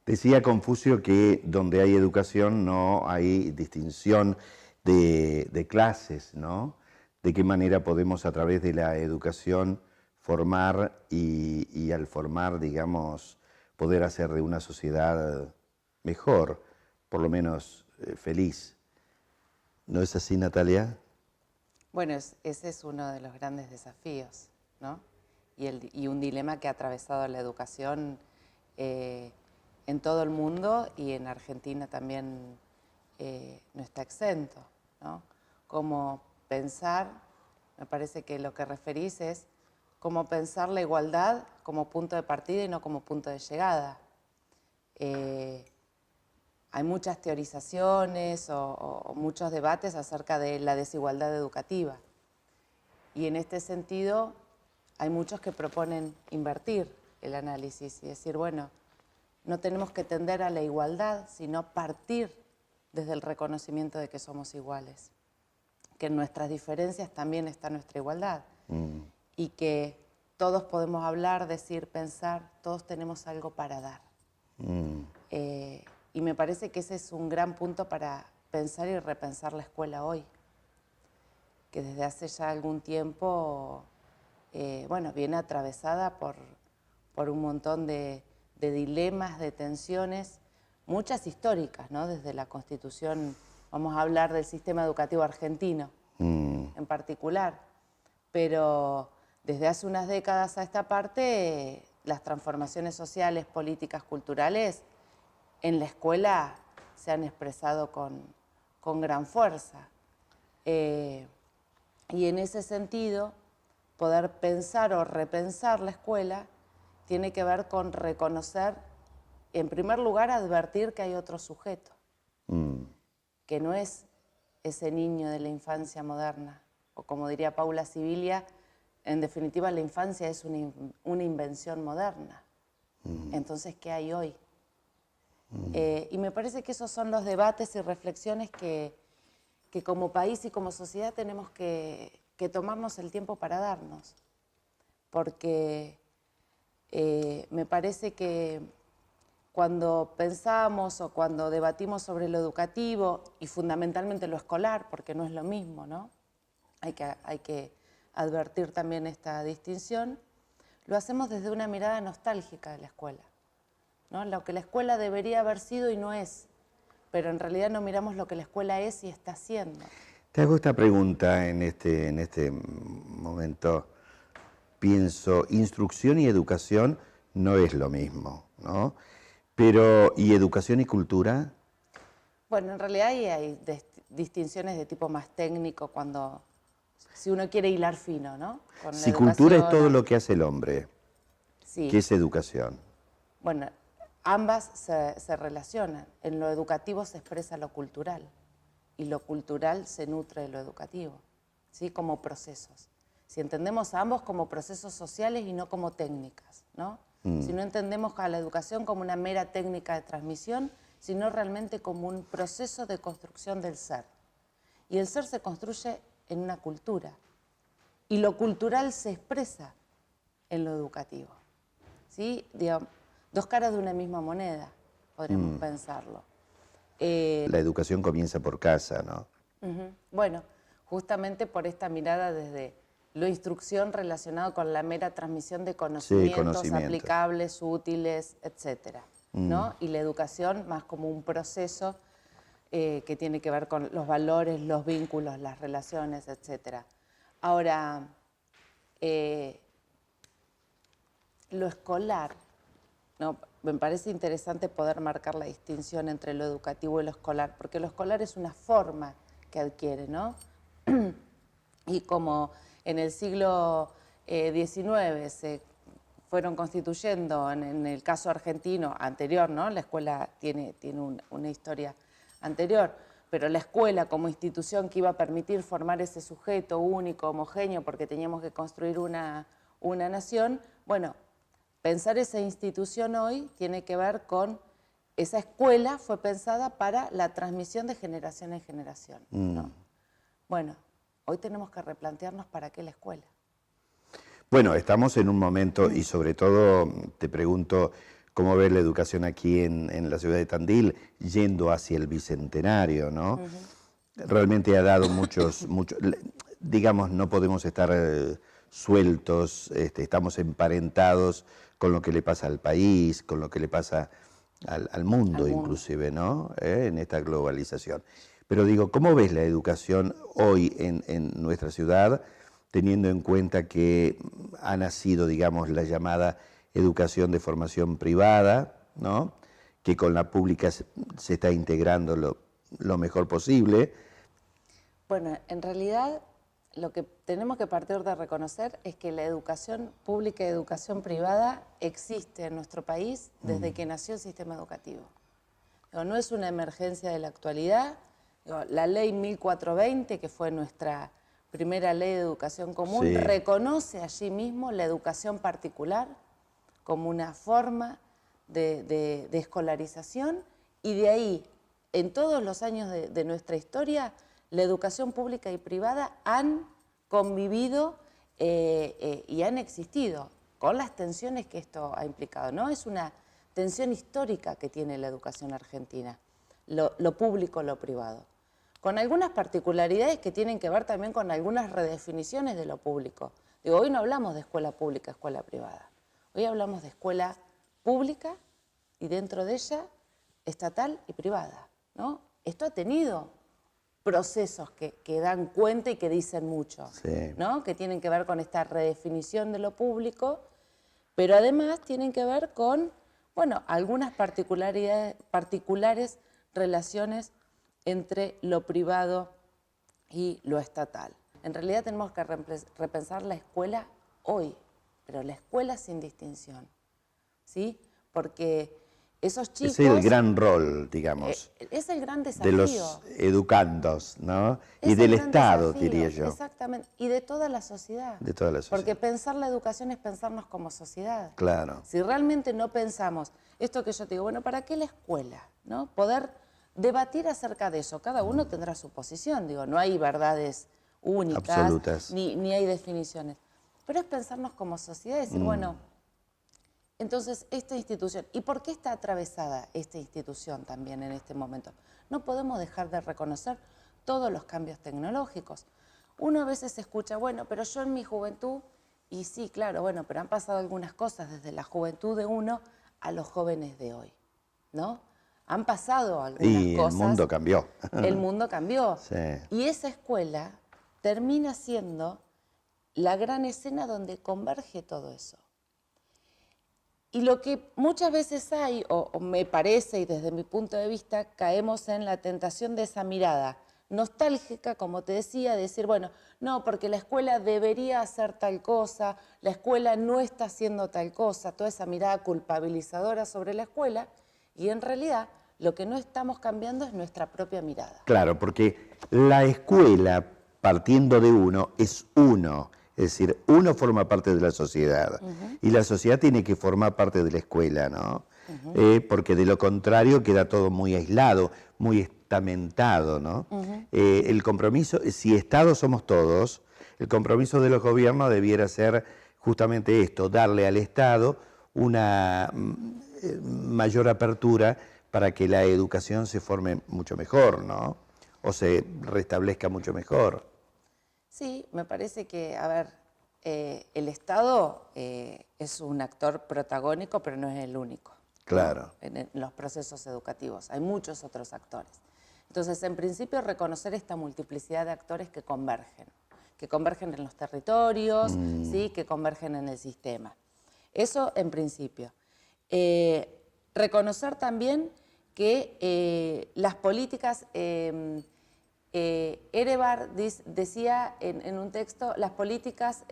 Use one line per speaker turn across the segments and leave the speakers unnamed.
Decía Confucio que donde hay educación no hay distinción de clases, ¿no? De qué manera podemos a través de la educación formar y al formar, digamos, poder hacer de una sociedad mejor, por lo menos feliz. ¿No es así, Natalia?
Bueno, ese es uno de los grandes desafíos, ¿no? Y un dilema que ha atravesado la educación en todo el mundo, y en Argentina también no está exento, ¿no? Cómo pensar, me parece que lo que referís es cómo pensar la igualdad como punto de partida y no como punto de llegada. Hay muchas teorizaciones o muchos debates acerca de la desigualdad educativa. Y en este sentido hay muchos que proponen invertir el análisis y decir, bueno, no tenemos que tender a la igualdad, sino partir desde el reconocimiento de que somos iguales, que en nuestras diferencias también está nuestra igualdad, y que todos podemos hablar, decir, pensar, todos tenemos algo para dar. Y me parece que ese es un gran punto para pensar y repensar la escuela hoy, que desde hace ya algún tiempo bueno, viene atravesada por un montón de dilemas, de tensiones, muchas históricas, ¿no? Desde la Constitución, vamos a hablar del sistema educativo argentino en particular, pero desde hace unas décadas a esta parte, las transformaciones sociales, políticas, culturales, en la escuela se han expresado con gran fuerza. Y en ese sentido, poder pensar o repensar la escuela tiene que ver con reconocer, en primer lugar, advertir que hay otro sujeto, que no es ese niño de la infancia moderna, o como diría Paula Sibilia, en definitiva la infancia es una invención moderna. Entonces, ¿qué hay hoy? Y me parece que esos son los debates y reflexiones que como país y como sociedad tenemos que tomarnos el tiempo para darnos, porque me parece que cuando pensamos o cuando debatimos sobre lo educativo y fundamentalmente lo escolar, porque no es lo mismo, ¿no? Hay que advertir también esta distinción, lo hacemos desde una mirada nostálgica de la escuela, ¿no? Lo que la escuela debería haber sido y no es, pero en realidad no miramos lo que la escuela es y está haciendo.
Te hago esta pregunta en este momento. Pienso, instrucción y educación no es lo mismo, ¿no? Pero, ¿y educación y cultura?
Bueno, en realidad hay distinciones de tipo más técnico si uno quiere hilar fino, ¿no? Con la
Si cultura es todo
educación.
lo que hace el hombre,
Sí.
¿qué es educación?
Bueno, ambas se relacionan. En lo educativo se expresa lo cultural y lo cultural se nutre de lo educativo, ¿sí? Como procesos. Si entendemos a ambos como procesos sociales y no como técnicas, ¿no? Si no entendemos a la educación como una mera técnica de transmisión, sino realmente como un proceso de construcción del ser. Y el ser se construye en una cultura. Y lo cultural se expresa en lo educativo, ¿sí? Digamos, dos caras de una misma moneda, podríamos pensarlo.
La educación comienza por casa, ¿no?
Bueno, justamente por esta mirada desde lo instrucción relacionado con la mera transmisión de conocimientos aplicables, útiles, etcétera, ¿no? Y la educación más como un proceso que tiene que ver con los valores, los vínculos, las relaciones, etcétera. Ahora, lo escolar, ¿no? Me parece interesante poder marcar la distinción entre lo educativo y lo escolar, porque lo escolar es una forma que adquiere, ¿no? Y como en el siglo XIX se fueron constituyendo, en el caso argentino anterior, ¿no? La escuela tiene una historia anterior, pero la escuela como institución que iba a permitir formar ese sujeto único, homogéneo, porque teníamos que construir una nación, bueno, pensar esa institución hoy tiene que ver con, esa escuela fue pensada para la transmisión de generación en generación, ¿no? Bueno, hoy tenemos que replantearnos para qué la escuela.
Bueno, estamos en un momento, y sobre todo te pregunto cómo ves la educación aquí en la ciudad de Tandil, yendo hacia el Bicentenario, ¿no? Realmente ha dado digamos, no podemos estar sueltos, estamos emparentados con lo que le pasa al país, con lo que le pasa al mundo inclusive, ¿no? En esta globalización. Pero digo, ¿cómo ves la educación hoy en nuestra ciudad, teniendo en cuenta que ha nacido, digamos, la llamada educación de formación privada, ¿no? Que con la pública se está integrando lo mejor posible?
Bueno, en realidad lo que tenemos que partir de reconocer es que la educación pública y educación privada existe en nuestro país desde que nació el sistema educativo. Digo, no es una emergencia de la actualidad. Digo, la ley 1420, que fue nuestra primera ley de educación común, reconoce allí mismo la educación particular como una forma de escolarización, y de ahí, en todos los años de nuestra historia, la educación pública y privada han convivido y han existido, con las tensiones que esto ha implicado, ¿no? Es una tensión histórica que tiene la educación argentina, lo público, lo privado, con algunas particularidades que tienen que ver también con algunas redefiniciones de lo público. Digo, hoy no hablamos de escuela pública, escuela privada, hoy hablamos de escuela pública y dentro de ella estatal y privada, ¿no? Esto ha tenido procesos que dan cuenta y que dicen mucho, ¿no? Que tienen que ver con esta redefinición de lo público, pero además tienen que ver con, bueno, algunas particulares relaciones entre lo privado y lo estatal. En realidad tenemos que repensar la escuela hoy, pero la escuela sin distinción, ¿sí? Porque esos chicos...
Ese es el gran rol, digamos.
Es el gran desafío.
De los educandos, ¿no? Y del Estado, diría yo.
Exactamente, y de toda la sociedad.
De toda la sociedad.
Porque pensar la educación es pensarnos como sociedad.
Claro.
Si realmente no pensamos, esto que yo te digo, bueno, ¿para qué la escuela? ¿No? Poder debatir acerca de eso. Cada uno tendrá su posición, digo, no hay verdades únicas.
Absolutas.
Ni hay definiciones. Pero es pensarnos como sociedad y decir, bueno, entonces, esta institución, ¿y por qué está atravesada esta institución también en este momento? No podemos dejar de reconocer todos los cambios tecnológicos. Uno a veces escucha, bueno, pero yo en mi juventud, y sí, claro, bueno, pero han pasado algunas cosas desde la juventud de uno a los jóvenes de hoy, ¿no? Han pasado algunas cosas.
Y el mundo cambió.
El mundo cambió.
Sí.
Y esa escuela termina siendo la gran escena donde converge todo eso. Y lo que muchas veces hay, o me parece, y desde mi punto de vista, caemos en la tentación de esa mirada nostálgica, como te decía, de decir, bueno, no, porque la escuela debería hacer tal cosa, la escuela no está haciendo tal cosa, toda esa mirada culpabilizadora sobre la escuela, y en realidad lo que no estamos cambiando es nuestra propia mirada.
Claro, porque la escuela, partiendo de uno, es uno. Es decir, uno forma parte de la sociedad y la sociedad tiene que formar parte de la escuela, ¿no? Porque de lo contrario queda todo muy aislado, muy estamentado, ¿no? El compromiso, si Estado somos todos, el compromiso de los gobiernos debiera ser justamente esto, darle al Estado una mayor apertura para que la educación se forme mucho mejor, ¿no? O se restablezca mucho mejor.
Sí, me parece que, a ver, el Estado es un actor protagónico, pero no es el único.
Claro.
¿No? En los procesos educativos. Hay muchos otros actores. Entonces, en principio, reconocer esta multiplicidad de actores que convergen en los territorios, ¿sí? Que convergen en el sistema. Eso en principio. Reconocer también que las políticas... Erebar decía en un texto, las políticas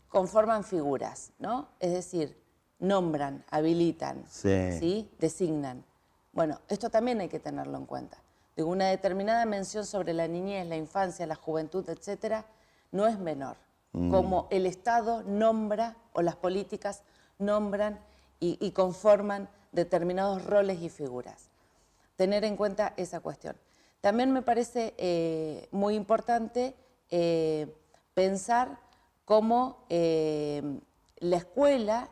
conforman figuras, ¿no? Es decir, nombran, habilitan, ¿sí? Designan. Bueno, esto también hay que tenerlo en cuenta. Digo, una determinada mención sobre la niñez, la infancia, la juventud, etcétera, no es menor. Como el Estado nombra, o las políticas nombran y conforman determinados roles y figuras. Tener en cuenta esa cuestión. También me parece muy importante pensar cómo la escuela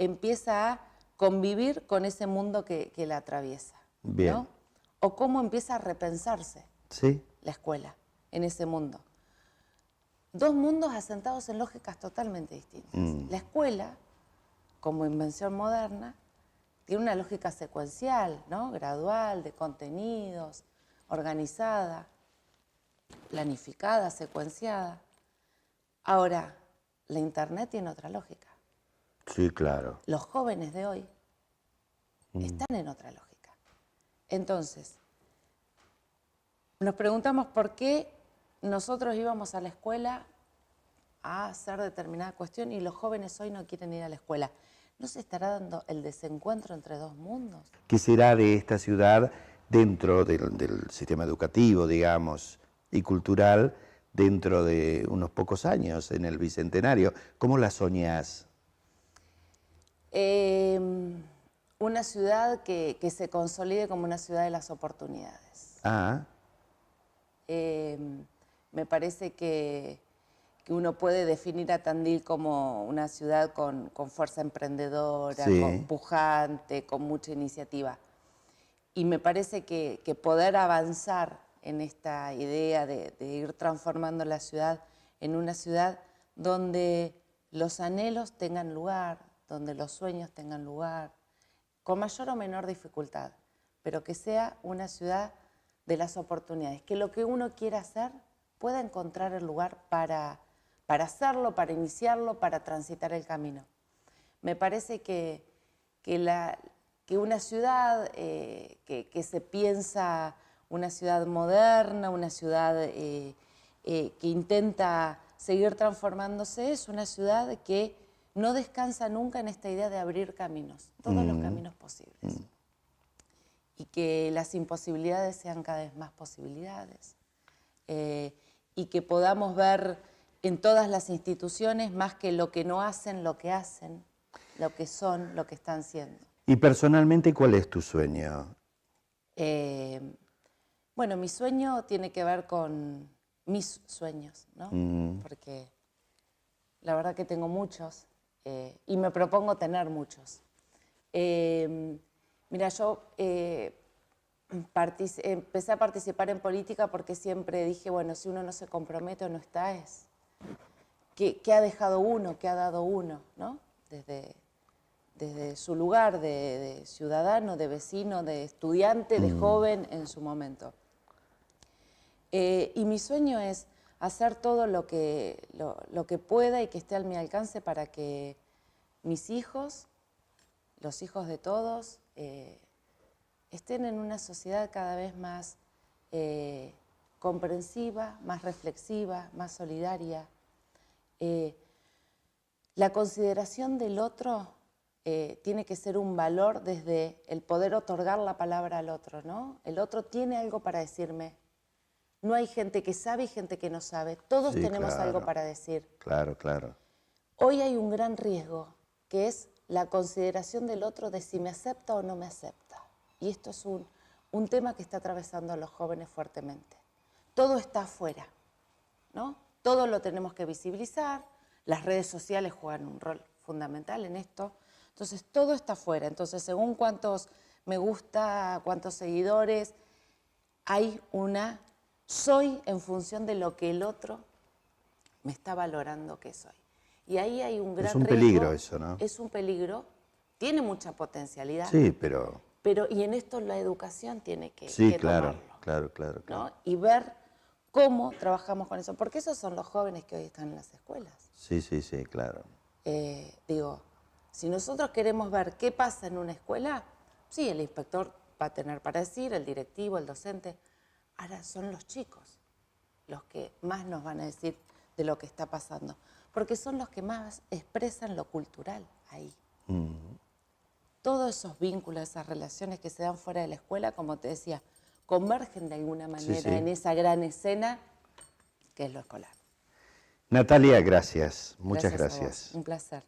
empieza a convivir con ese mundo que la atraviesa.
Bien.
¿No? O cómo empieza a repensarse
Sí.
la escuela en ese mundo. Dos mundos asentados en lógicas totalmente distintas. La escuela, como invención moderna, tiene una lógica secuencial, ¿no? Gradual, de contenidos, organizada, planificada, secuenciada. Ahora, la Internet tiene otra lógica.
Sí, claro.
Los jóvenes de hoy están en otra lógica. Entonces, nos preguntamos por qué nosotros íbamos a la escuela a hacer determinada cuestión y los jóvenes hoy no quieren ir a la escuela. ¿No se estará dando el desencuentro entre dos mundos?
¿Qué será de esta ciudad dentro del sistema educativo, digamos, y cultural dentro de unos pocos años, en el Bicentenario? ¿Cómo la soñás?
Una ciudad que se consolide como una ciudad de las oportunidades.
Ah,
Me parece que uno puede definir a Tandil como una ciudad con fuerza emprendedora,
Sí.
con pujante, con mucha iniciativa. Y me parece que poder avanzar en esta idea de ir transformando la ciudad en una ciudad donde los anhelos tengan lugar, donde los sueños tengan lugar, con mayor o menor dificultad, pero que sea una ciudad de las oportunidades, que lo que uno quiera hacer pueda encontrar el lugar para hacerlo, para iniciarlo, para transitar el camino. Me parece que una ciudad que se piensa una ciudad moderna, una ciudad que intenta seguir transformándose, es una ciudad que no descansa nunca en esta idea de abrir caminos, todos los caminos posibles. Y que las imposibilidades sean cada vez más posibilidades. Y que podamos ver en todas las instituciones más que lo que no hacen, lo que hacen, lo que son, lo que están siendo.
y personalmente, ¿cuál es tu sueño?
Bueno, mi sueño tiene que ver con mis sueños, ¿no? Porque la verdad que tengo muchos y me propongo tener muchos. Mira, yo empecé a participar en política porque siempre dije, bueno, si uno no se compromete o no está, es ¿qué ha dejado uno, qué ha dado uno, ¿no? Desde su lugar de ciudadano, de vecino, de estudiante, de joven en su momento. Y mi sueño es hacer todo lo que pueda y que esté a mi alcance para que mis hijos, los hijos de todos, estén en una sociedad cada vez más comprensiva, más reflexiva, más solidaria. La consideración del otro tiene que ser un valor desde el poder otorgar la palabra al otro, ¿no? El otro tiene algo para decirme. No hay gente que sabe y gente que no sabe. Todos
Sí,
tenemos
claro.
algo para decir.
Claro, claro.
Hoy hay un gran riesgo, que es la consideración del otro de si me acepta o no me acepta. Y esto es un tema que está atravesando a los jóvenes fuertemente. Todo está afuera, ¿no? Todo lo tenemos que visibilizar. Las redes sociales juegan un rol fundamental en esto. Entonces, todo está afuera. Entonces, según cuántos me gusta, cuántos seguidores, hay una... Soy en función de lo que el otro me está valorando que soy. Y ahí hay un gran riesgo.
Es un peligro eso, ¿no?
Es un peligro, tiene mucha potencialidad.
Sí, pero...
Y en esto la educación tiene que
claro,
tomarlo,
claro.
¿no? Y ver cómo trabajamos con eso. Porque esos son los jóvenes que hoy están en las escuelas.
Sí, claro.
Digo, si nosotros queremos ver qué pasa en una escuela, sí, el inspector va a tener para decir, el directivo, el docente. Ahora son los chicos los que más nos van a decir de lo que está pasando, porque son los que más expresan lo cultural ahí. Todos esos vínculos, esas relaciones que se dan fuera de la escuela, como te decía, convergen de alguna manera en esa gran escena que es lo escolar.
Natalia, gracias. Muchas
a vos.
gracias.
Un placer.